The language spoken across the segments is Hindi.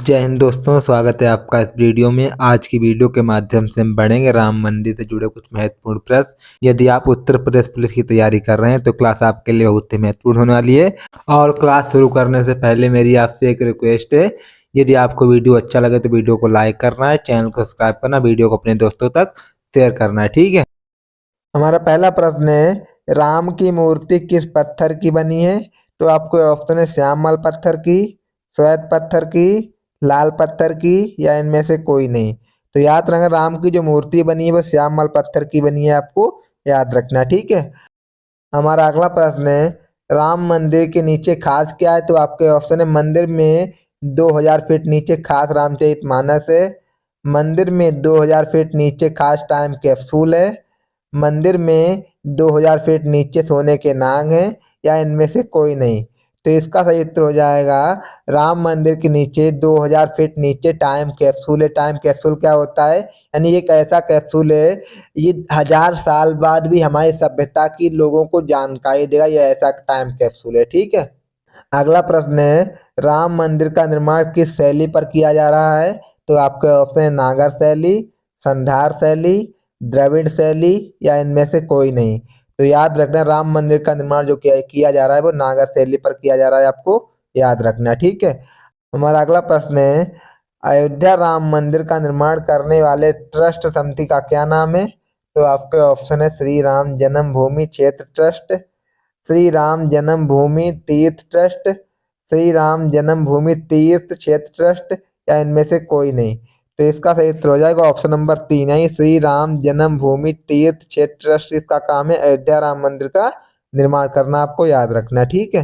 जय हिंद दोस्तों, स्वागत है आपका इस वीडियो में। आज की वीडियो के माध्यम से हम बढ़ेंगे राम मंदिर से जुड़े कुछ महत्वपूर्ण प्रश्न। यदि आप उत्तर प्रदेश पुलिस की तैयारी कर रहे हैं तो क्लास आपके लिए बहुत ही महत्वपूर्ण होने वाली है। और क्लास शुरू करने से पहले मेरी आपसे एक रिक्वेस्ट है, यदि आपको वीडियो अच्छा लगे तो वीडियो को लाइक करना है, चैनल को सब्सक्राइब करना, वीडियो को अपने दोस्तों तक शेयर करना है, ठीक है। हमारा पहला प्रश्न है, राम की मूर्ति किस पत्थर की बनी है? तो आपको ऑप्शन है श्यामल पत्थर की, श्वेत पत्थर की, लाल पत्थर की या इनमें से कोई नहीं। तो याद रखना, राम की जो मूर्ति बनी है वो श्यामल पत्थर की बनी है, आपको याद रखना, ठीक है। हमारा अगला प्रश्न है, राम मंदिर के नीचे खास क्या है? तो आपके ऑप्शन है मंदिर में 2000 फीट नीचे खास रामचरितमानस है, मंदिर में 2000 फीट नीचे खास टाइम कैप्सूल है, मंदिर में 2000 फीट नीचे सोने के नाग हैं या इनमें से कोई नहीं। तो इसका सही उत्तर हो जाएगा राम मंदिर के नीचे 2000 फीट नीचे टाइम कैप्सूल है। टाइम कैप्सूल क्या होता है? यानी एक ऐसा कैप्सूल है, ये 1000 साल बाद भी हमारी सभ्यता की लोगों को जानकारी देगा, ये ऐसा टाइम कैप्सूल है, ठीक है। अगला प्रश्न है, राम मंदिर का निर्माण किस शैली पर किया जा रहा है? तो आपके ऑप्शन है नागर शैली, संधार शैली, द्रविड़ शैली या इनमें से कोई नहीं। तो याद रखना, राम मंदिर का निर्माण जो किया जा रहा है वो नागर शैली पर किया जा रहा है, आपको याद रखना, ठीक है। हमारा अगला प्रश्न है, अयोध्या राम मंदिर का निर्माण करने वाले ट्रस्ट समिति का क्या नाम है? तो आपके ऑप्शन है श्री राम जन्मभूमि क्षेत्र ट्रस्ट, श्री राम जन्मभूमि तीर्थ ट्रस्ट, श्री राम जन्मभूमि तीर्थ क्षेत्र ट्रस्ट या इनमें से कोई नहीं। तो इसका सही उत्तर हो जाएगा ऑप्शन नंबर 3 है, श्री राम जन्मभूमि तीर्थ क्षेत्र ट्रस्ट। इसका काम है अयोध्या राम मंदिर का निर्माण करना, आपको याद रखना, ठीक है।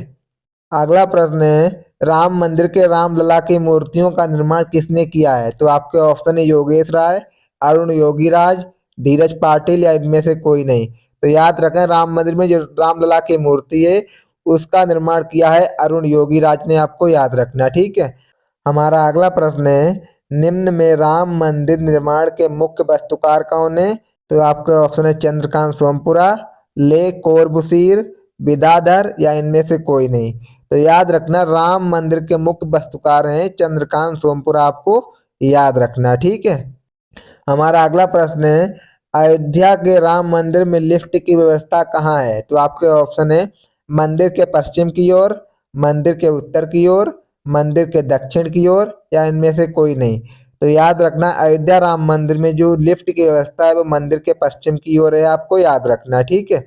अगला प्रश्न है, राम मंदिर के रामलला की मूर्तियों का निर्माण किसने किया है? तो आपके ऑप्शन है योगेश राय, अरुण योगीराज, धीरज पाटिल या इनमें से कोई नहीं। तो याद रखें, राम मंदिर में जो रामलला की मूर्ति है उसका निर्माण किया है अरुण योगीराज ने, आपको याद रखना, ठीक है। हमारा अगला प्रश्न है, निम्न में राम मंदिर निर्माण के मुख्य वास्तुकार कौन है? तो आपके ऑप्शन है चंद्रकांत सोमपुरा, ले कोरबुसीर, विदाधर या इनमें से कोई नहीं। तो याद रखना, राम मंदिर के मुख्य वास्तुकार हैं चंद्रकांत सोमपुरा, आपको याद रखना, ठीक है। हमारा अगला प्रश्न है, अयोध्या के राम मंदिर में लिफ्ट की व्यवस्था कहाँ है? तो आपके ऑप्शन है मंदिर के पश्चिम की ओर, मंदिर के उत्तर की ओर, मंदिर के दक्षिण की ओर या इनमें से कोई नहीं। तो याद रखना, अयोध्या राम मंदिर में जो लिफ्ट की व्यवस्था है वो मंदिर के पश्चिम की ओर है, आपको याद रखना, ठीक है।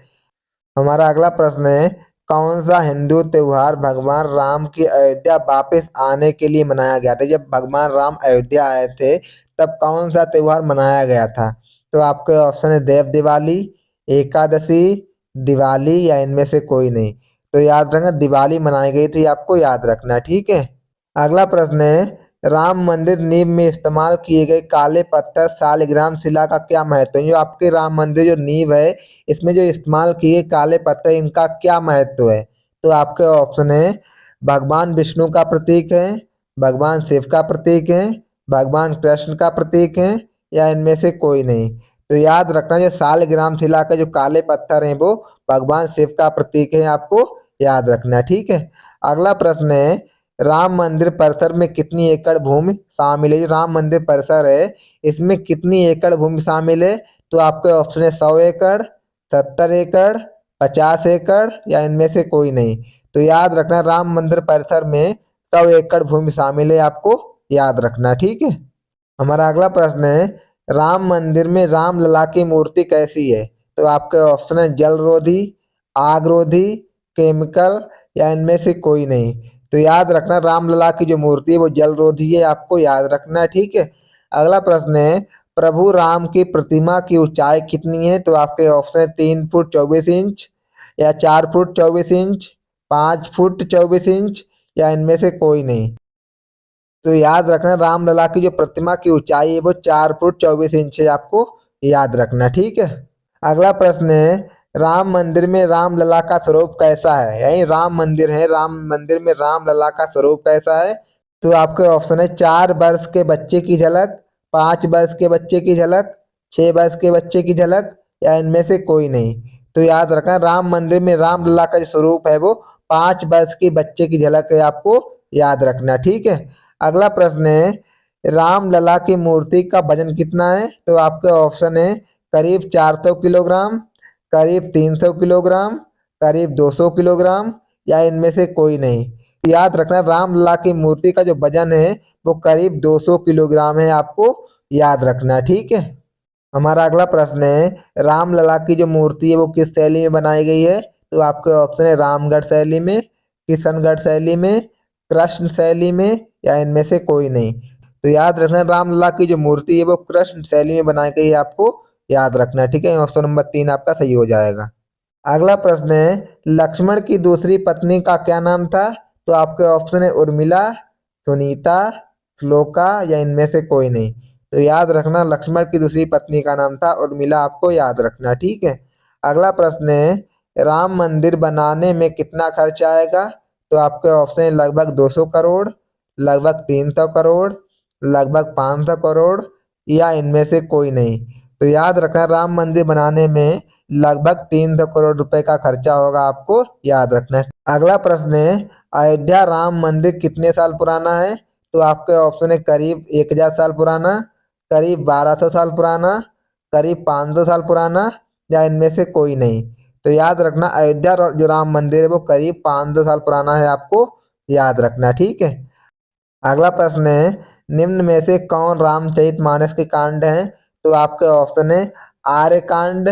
हमारा अगला प्रश्न है, कौन सा हिंदू त्योहार भगवान राम की अयोध्या वापस आने के लिए मनाया गया था? जब भगवान राम अयोध्या आए थे तब कौन सा त्योहार मनाया गया था? तो आपके ऑप्शन है देव दिवाली, एकादशी, दिवाली या इनमें से कोई नहीं। तो याद रखना, दिवाली मनाई गई थी, आपको याद रखना, ठीक है। अगला प्रश्न है, राम मंदिर नींव में इस्तेमाल किए गए काले पत्थर शालिग्राम शिला का क्या महत्व है? जो आपके राम मंदिर जो नींव है इसमें जो इस्तेमाल किए काले पत्थर, इनका क्या महत्व है? तो आपके ऑप्शन है भगवान विष्णु का प्रतीक है, भगवान शिव का प्रतीक है, भगवान कृष्ण का प्रतीक है या इनमें से कोई नहीं। तो याद रखना, जो शालिग्राम शिला के जो काले पत्थर हैं वो भगवान शिव का प्रतीक है, आपको याद रखना, ठीक है। अगला प्रश्न है, राम मंदिर परिसर में कितनी एकड़ भूमि शामिल है? जो राम मंदिर परिसर है इसमें कितनी एकड़ भूमि शामिल है? तो आपके ऑप्शन है 100 एकड़, 70 एकड़, 50 एकड़ या इनमें से कोई नहीं। तो याद रखना, राम मंदिर परिसर में 100 एकड़ भूमि शामिल है, आपको याद रखना, ठीक है। हमारा अगला प्रश्न है, राम मंदिर में राम लला की मूर्ति कैसी है? तो आपके ऑप्शन है जल रोधी, आग रोधी, केमिकल या इनमें से कोई नहीं। तो याद रखना, रामलला की जो मूर्ति है वो जल रोधी है, आपको याद रखना है, ठीक है। अगला प्रश्न है, प्रभु राम की प्रतिमा की ऊंचाई कितनी है? तो आपके ऑप्शन है 3 फुट 24 इंच या 4 फुट 24 इंच, 5 फुट 24 इंच या इनमें से कोई नहीं। तो याद रखना, रामलला की जो प्रतिमा की ऊंचाई है वो 4 फुट 24 इंच है, आपको याद रखना, ठीक है। अगला प्रश्न है, राम मंदिर में रामलला का स्वरूप कैसा है? यही राम मंदिर है, राम मंदिर में रामलला का स्वरूप कैसा है? तो आपके ऑप्शन है 4 वर्ष के बच्चे की झलक, 5 वर्ष के बच्चे की झलक, 6 वर्ष के बच्चे की झलक या इनमें से कोई नहीं। तो याद रखना, राम मंदिर में रामलला का जो स्वरूप है वो 5 वर्ष के बच्चे की झलक है, आपको याद रखना, ठीक है। अगला प्रश्न है, रामलला की मूर्ति का वजन कितना है? तो आपके ऑप्शन है करीब 400 किलोग्राम, करीब 300 किलोग्राम, करीब 200 किलोग्राम या इनमें से कोई नहीं। याद रखना रामलला की मूर्ति का जो वजन है वो करीब 200 किलोग्राम है, आपको याद रखना। ठीक है। हमारा अगला प्रश्न है, रामलला की जो मूर्ति है वो किस शैली में बनाई गई है? तो आपके ऑप्शन है रामगढ़ शैली में, किशनगढ़ शैली में, कृष्ण शैली में या इनमें से कोई नहीं। तो याद रखना रामलला की जो मूर्ति है वो कृष्ण शैली में बनाई गई है, आपको याद रखना। ठीक है, ऑप्शन नंबर 3 आपका सही हो जाएगा। अगला प्रश्न है, लक्ष्मण की दूसरी पत्नी का क्या नाम था? तो आपके ऑप्शन है उर्मिला, सुनीता, श्लोका या इनमें से कोई नहीं। तो याद रखना लक्ष्मण की दूसरी पत्नी का नाम था उर्मिला, आपको याद रखना। ठीक है। अगला प्रश्न है, राम मंदिर बनाने में कितना खर्च आएगा? तो आपके ऑप्शन है लगभग 200 करोड़, लगभग 300 करोड़, लगभग 500 करोड़ या इनमें से कोई नहीं। तो याद रखना राम मंदिर बनाने में लगभग 300 करोड़ रुपए का खर्चा होगा, आपको याद रखना है। अगला प्रश्न है, अयोध्या राम मंदिर कितने साल पुराना है? तो आपके ऑप्शन है करीब 1000 साल पुराना, करीब 1200 साल पुराना, करीब 500 साल पुराना या इनमें से कोई नहीं। तो याद रखना अयोध्या जो राम मंदिर है वो करीब 500 साल पुराना है, आपको याद रखना। ठीक है। अगला प्रश्न है, निम्न में से कौन रामचरितमानस के कांड हैं? तो आपके ऑप्शन है आर्य कांड,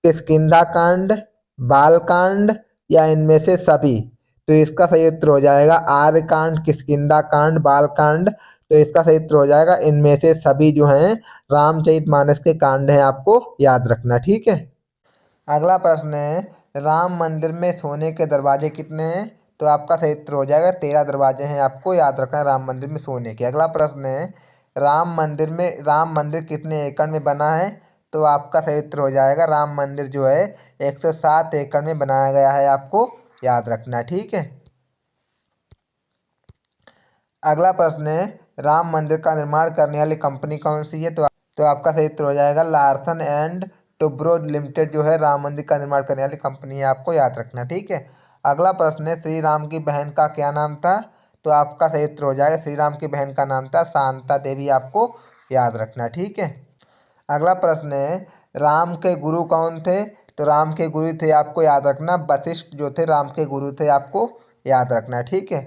किष्किंधा कांड, बाल कांड या इनमें से सभी। तो इसका सही उत्तर हो जाएगा आर्य कांड, किष्किंधा कांड, बाल कांड। तो इसका सही उत्तर हो जाएगा इनमें से सभी जो हैं रामचरितमानस के कांड हैं, आपको याद रखना। ठीक है। अगला प्रश्न है, राम मंदिर में सोने के दरवाजे कितने हैं? तो आपका सही उत्तर हो जाएगा 13 दरवाजे हैं, आपको याद रखना है राम मंदिर में सोने के। अगला प्रश्न है, राम मंदिर कितने एकड़ में बना है? तो आपका सही उत्तर हो जाएगा राम मंदिर जो है 107 एकड़ में बनाया गया है, आपको याद रखना। ठीक है। अगला प्रश्न है, राम मंदिर का निर्माण करने वाली कंपनी कौन सी है? तो आपका सही उत्तर हो जाएगा लार्सन एंड टुब्रो लिमिटेड जो है राम मंदिर का निर्माण करने वाली कंपनी है, आपको याद रखना। ठीक है। अगला प्रश्न है, श्री राम की बहन का क्या नाम था? तो आपका सही उत्तर हो जाएगा श्री राम की बहन का नाम था शांता देवी, आपको याद रखना। ठीक है। अगला प्रश्न है, राम के गुरु कौन थे? तो राम के गुरु थे, आपको याद रखना वशिष्ठ जो थे राम के गुरु थे, आपको याद रखना। ठीक है।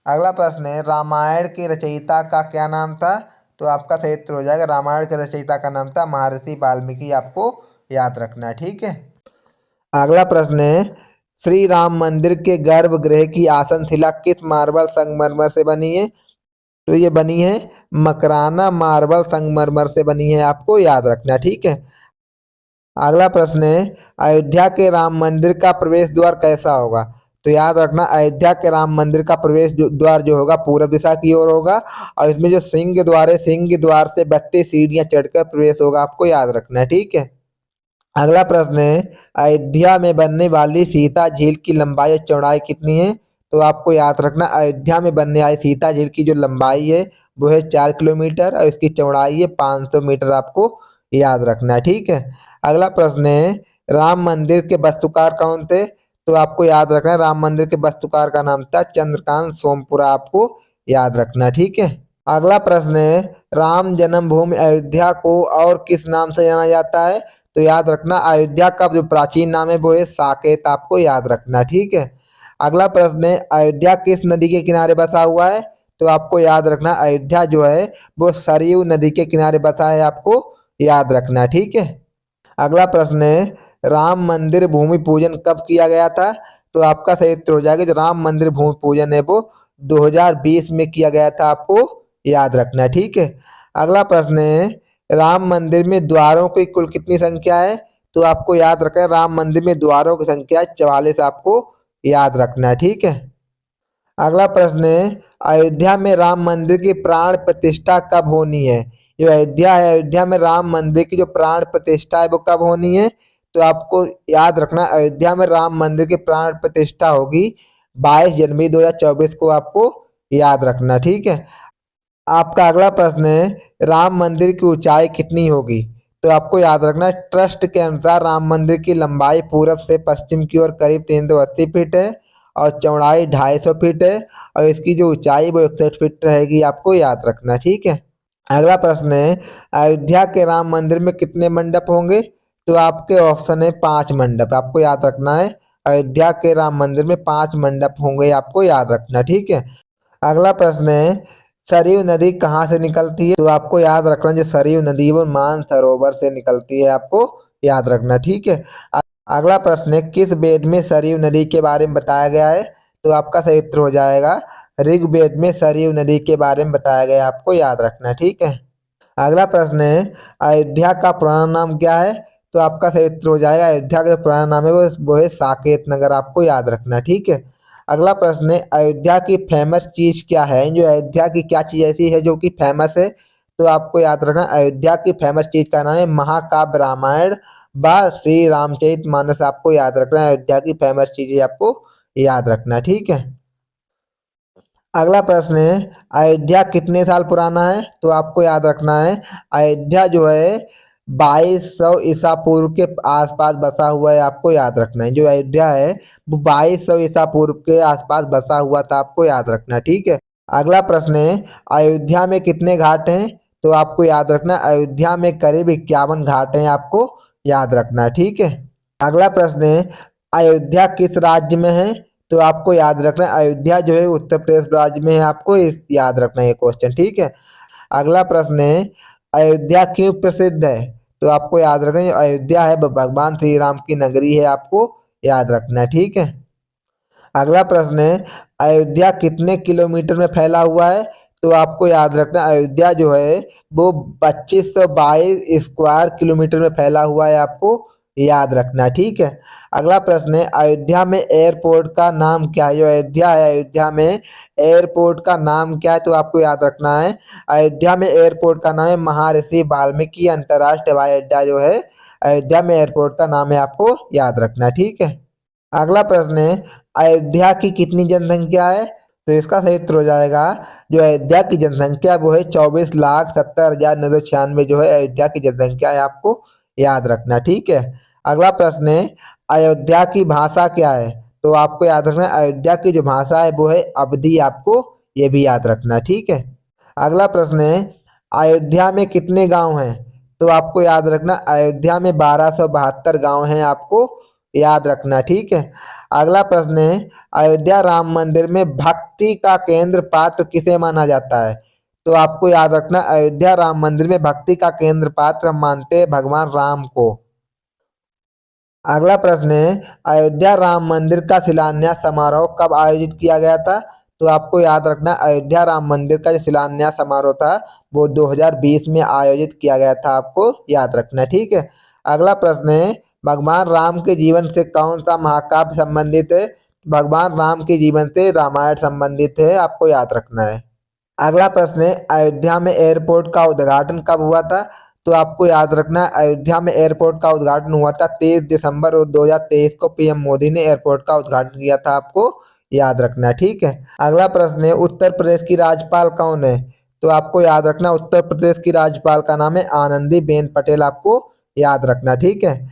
अगला प्रश्न है, रामायण के रचयिता का क्या नाम था? तो आपका सही उत्तर हो जाएगा रामायण के रचयिता का नाम था महर्षि वाल्मीकि, आपको याद रखना। ठीक है। अगला प्रश्न है, श्री राम मंदिर के गर्भगृह की आसनशिला किस मार्बल संगमरमर से बनी है? तो ये बनी है मकराना मार्बल संगमरमर से बनी है, आपको याद रखना। ठीक है। अगला प्रश्न है, अयोध्या के राम मंदिर का प्रवेश द्वार कैसा होगा? तो याद रखना अयोध्या के राम मंदिर का प्रवेश द्वार जो होगा पूर्व दिशा की ओर होगा और इसमें जो सिंह द्वार है सिंह द्वार से 32 सीढ़ियां चढ़कर प्रवेश होगा, आपको याद रखना है। ठीक है। अगला प्रश्न है, अयोध्या में बनने वाली सीता झील की लंबाई और चौड़ाई कितनी है? तो आपको याद रखना अयोध्या में बनने वाली सीता झील की जो लंबाई है वो है 4 किलोमीटर और इसकी चौड़ाई है 500 मीटर, आपको याद रखना है। ठीक है। अगला प्रश्न है, राम मंदिर के वास्तुकार कौन थे? तो आपको याद रखना है राम मंदिर के वास्तुकार का नाम था चंद्रकांत सोमपुरा, आपको याद रखना। ठीक है। अगला प्रश्न है, राम जन्मभूमि अयोध्या को और किस नाम से जाना जाता है? तो याद रखना अयोध्या का जो प्राचीन नाम है वो है साकेत, आपको याद रखना। ठीक है। अगला प्रश्न है, अयोध्या किस नदी के किनारे बसा हुआ है? तो आपको याद रखना अयोध्या जो है वो सरयू नदी के किनारे बसा है, आपको याद रखना। ठीक है। अगला प्रश्न है, राम मंदिर भूमि पूजन कब किया गया था? तो आपका सही उत्तर हो जाएगा जो राम मंदिर भूमि पूजन है वो 2020 में किया गया था, आपको याद रखना। ठीक है। अगला प्रश्न है, राम मंदिर में द्वारों की कुल कितनी संख्या है? तो आपको याद रखना राम मंदिर में द्वारों की संख्या 44, आपको याद रखना। ठीक है। अगला प्रश्न है, अयोध्या में राम मंदिर की प्राण प्रतिष्ठा कब होनी है? जो अयोध्या है अयोध्या में राम मंदिर की जो प्राण प्रतिष्ठा है वो कब होनी है? तो आपको याद रखना अयोध्या में राम मंदिर की प्राण प्रतिष्ठा होगी 22 जनवरी 2024 को, आपको याद रखना। ठीक है। आपका अगला प्रश्न है, राम मंदिर की ऊंचाई कितनी होगी? तो आपको याद रखना ट्रस्ट के अनुसार राम मंदिर की लंबाई पूरब से पश्चिम की ओर करीब 380 फीट है और चौड़ाई 250 फीट है और इसकी जो ऊंचाई वो 61 फीट रहेगी, आपको याद रखना। ठीक है। अगला प्रश्न है, अयोध्या के राम मंदिर में कितने मंडप होंगे? तो आपके ऑप्शन है 5 मंडप, आपको याद रखना है। अयोध्या के राम मंदिर में 5 मंडप होंगे, आपको याद रखना। ठीक है। अगला प्रश्न है, सरयू नदी कहाँ से निकलती है? तो आपको याद रखना, जो सरयू नदी है वो मानसरोवर से निकलती है, आपको याद रखना। ठीक है। अगला प्रश्न है, किस वेद में सरयू नदी के बारे में बताया गया है? तो आपका सही उत्तर हो जाएगा ऋग्वेद में सरयू नदी के बारे में बताया गया है, आपको याद रखना। ठीक है। अगला प्रश्न है, अयोध्या का पुराना नाम क्या है? तो आपका सही उत्तर हो जाएगा, अयोध्या का जो पुराना नाम है वो है साकेत नगर, आपको याद रखना। ठीक है। अगला प्रश्न है, अयोध्या की फेमस चीज क्या है? जो अयोध्या की क्या चीज ऐसी है जो कि फेमस है? तो आपको याद रखना, अयोध्या की फेमस चीज का नाम है महाकाव्य रामायण व श्री रामचरित मानस, आपको याद रखना है। अयोध्या की फेमस चीज है, आपको याद रखना। ठीक है। अगला प्रश्न है, अयोध्या कितने साल पुराना है? तो आपको याद रखना है, अयोध्या जो है 2200 ईसा पूर्व के आसपास बसा हुआ है, आपको याद रखना है। जो अयोध्या है वो 2200 ईसा पूर्व के आसपास बसा हुआ था, आपको याद रखना। ठीक है। अगला प्रश्न है, अयोध्या में कितने घाट हैं? तो आपको याद रखना, अयोध्या में करीब 51 घाट हैं, आपको याद रखना। ठीक है। अगला प्रश्न है, अयोध्या किस राज्य में है? तो आपको याद रखना, अयोध्या जो है उत्तर प्रदेश राज्य में है, आपको इस याद रखना है क्वेश्चन। ठीक है। अगला प्रश्न है, अयोध्या क्यों प्रसिद्ध है? तो आपको याद रखना, अयोध्या है भगवान श्री राम की नगरी है, आपको याद रखना। ठीक है। अगला प्रश्न है, अयोध्या कितने किलोमीटर में फैला हुआ है? तो आपको याद रखना, अयोध्या जो है वो 2522 स्क्वायर किलोमीटर में फैला हुआ है, आपको याद रखना। ठीक है। अगला प्रश्न है, अयोध्या में एयरपोर्ट का नाम क्या है? जो अयोध्या है, अयोध्या में एयरपोर्ट का नाम क्या है? तो आपको याद रखना है, अयोध्या में एयरपोर्ट का नाम है महर्षि वाल्मीकि अंतरराष्ट्रीय हवाई अड्डा जो है अयोध्या में एयरपोर्ट का नाम है, आपको याद रखना। ठीक है। अगला प्रश्न है, अयोध्या की कितनी जनसंख्या है? तो इसका सही उत्तर हो जाएगा, जो अयोध्या की जनसंख्या वो है 24,70,996 जो है अयोध्या की जनसंख्या है, आपको याद रखना। ठीक है। अगला प्रश्न है, अयोध्या की भाषा क्या है? तो आपको याद रखना, अयोध्या की जो भाषा है वो है अवधी, आपको ये भी याद रखना। ठीक है। अगला प्रश्न है, अयोध्या में कितने गांव हैं? तो आपको याद रखना, अयोध्या में 1272 गांव हैं, आपको याद रखना। ठीक है। अगला प्रश्न है, अयोध्या राम मंदिर में भक्ति का केंद्र पात्र किसे माना जाता है? तो आपको याद रखना, अयोध्या राम मंदिर में भक्ति का केंद्र पात्र हम मानते हैं भगवान राम को। अगला प्रश्न है, अयोध्या राम मंदिर का शिलान्यास समारोह कब आयोजित किया गया था? तो आपको याद रखना, अयोध्या राम मंदिर का जो शिलान्यास समारोह था वो 2020 में आयोजित किया गया था, आपको याद रखना। ठीक है। अगला प्रश्न है, भगवान राम के जीवन से कौन सा महाकाव्य संबंधित है? भगवान राम के जीवन से रामायण संबंधित है, आपको याद रखना है। अगला प्रश्न है, अयोध्या में एयरपोर्ट का उद्घाटन कब हुआ था? तो आपको याद रखना है, अयोध्या में एयरपोर्ट का उद्घाटन हुआ था 23 दिसंबर और 2023 को पीएम मोदी ने एयरपोर्ट का उद्घाटन किया था, आपको याद रखना। ठीक है। अगला प्रश्न है, उत्तर प्रदेश की राज्यपाल कौन है? तो आपको याद रखना, उत्तर प्रदेश की राज्यपाल का नाम है आनंदीबेन पटेल, आपको याद रखना। ठीक है।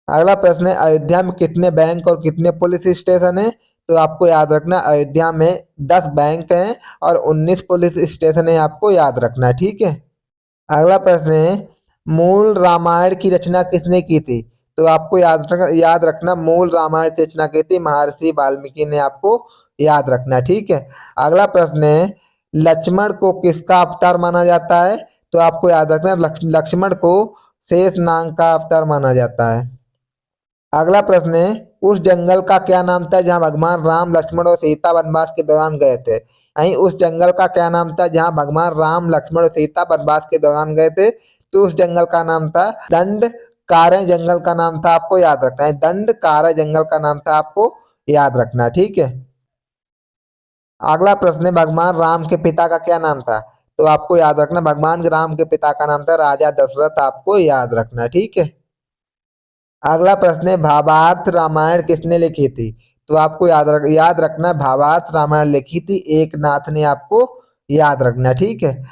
अगला प्रश्न है, अयोध्या में कितने बैंक और कितने पुलिस स्टेशन है? तो आपको याद रखना, अयोध्या में 10 बैंक हैं और 19 पुलिस स्टेशन है, आपको याद रखना। ठीक है। अगला प्रश्न है, मूल रामायण की रचना किसने की थी? तो आपको याद रखना, मूल रामायण की रचना की थी महर्षि वाल्मीकि ने, आपको याद रखना। ठीक है। अगला प्रश्न है, लक्ष्मण को किसका अवतार माना जाता है? तो आपको याद रखना, लक्ष्मण को शेष नाग का अवतार माना जाता है। अगला प्रश्न है, उस जंगल का क्या नाम था जहां भगवान राम लक्ष्मण और सीता वनवास के दौरान गए थे? यहीं उस जंगल का क्या नाम था जहां भगवान राम लक्ष्मण और सीता वनवास के दौरान गए थे? तो उस जंगल का नाम था दंड कारण्य, जंगल का नाम था, आपको याद रखना है। दंड कारण्य जंगल का नाम था, आपको याद रखना। ठीक है। अगला प्रश्न है, भगवान राम के पिता का क्या नाम था? तो आपको याद रखना, भगवान राम के पिता का नाम था राजा दशरथ, आपको याद रखना। ठीक है। अगला प्रश्न है, भावार्थ रामायण किसने लिखी थी? तो आपको याद रखना, भावार्थ रामायण लिखी थी एक नाथ ने, आपको याद रखना। ठीक है।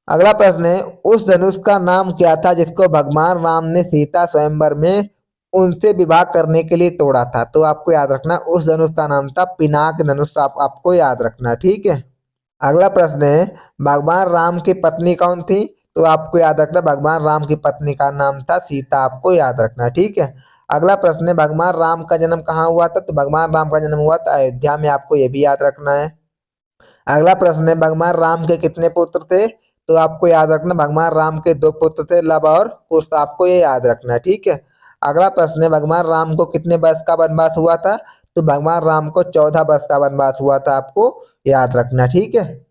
अगला प्रश्न है, उस धनुष का नाम क्या था जिसको भगवान राम ने सीता स्वयंवर में उनसे विवाह करने के लिए तोड़ा था। तो आपको याद रखना उस धनुष का नाम था पिनाक धनुष। आपको याद रखना, ठीक है। अगला प्रश्न है, भगवान राम की पत्नी कौन थी? तो आपको याद रखना भगवान राम की पत्नी का नाम था सीता। आपको याद रखना, ठीक है। अगला प्रश्न है, भगवान राम का जन्म कहाँ हुआ था? तो भगवान राम का जन्म हुआ था अयोध्या में। आपको यह भी याद रखना है। अगला प्रश्न है, भगवान राम के कितने पुत्र थे? तो आपको याद रखना भगवान राम के दो पुत्र थे, लव और कुश। आपको ये याद रखना है, ठीक है। अगला प्रश्न है, भगवान राम को कितने वर्ष का वनवास हुआ था? तो भगवान राम को 14 वर्ष का वनवास हुआ था। आपको याद रखना, ठीक है।